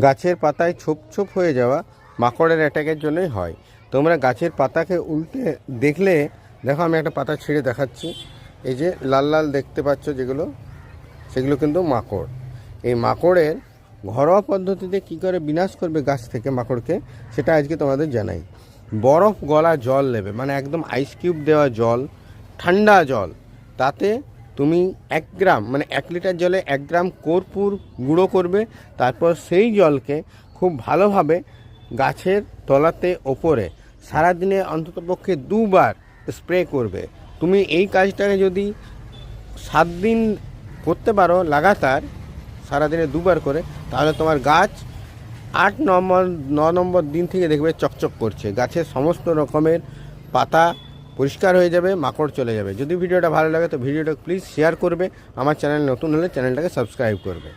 গাছের পাতায় ছোপ ছোপ হয়ে যাওয়া মাকড়ের অ্যাটাকের জন্যই হয়। তোমরা গাছের পাতাকে উল্টে দেখলে, দেখো আমি একটা পাতা ছিঁড়ে দেখাচ্ছি। এই যে লাল লাল দেখতে পাচ্ছ যেগুলো, সেগুলো কিন্তু মাকড়। এই মাকড়ের ঘরোয়া পদ্ধতিতে কী করে বিনাশ করবে গাছ থেকে মাকড়কে, সেটা আজকে তোমাদের জানাই। বরফ গলা জল নেবে, মানে একদম আইস কিউব দেওয়া জল, ঠান্ডা জল, তাতে তুমি 1 গ্রাম, মানে 1 লিটার জলে 1 গ্রাম কর্পূর গুঁড়ো করবে। তারপর সেই জলকে খুব ভালোভাবে গাছের তলাতে ওপরে সারাদিনে অন্ততপক্ষে 2 বার স্প্রে করবে। তুমি এই কাজটাকে যদি 7 দিন করতে পারো লাগাতার, সারাদিনে 2 বার করে, তাহলে তোমার গাছ 9 নম্বর দিন থেকে দেখবে চকচক করছে। গাছের সমস্ত রকমের পাতা পরিষ্কার হয়ে যাবে, মাকড় চলে যাবে। যদি ভিডিওটা ভালো লাগে তো ভিডিওটা প্লিজ শেয়ার করবে। আমার চ্যানেল নতুন হলে চ্যানেলটাকে সাবস্ক্রাইব করবে।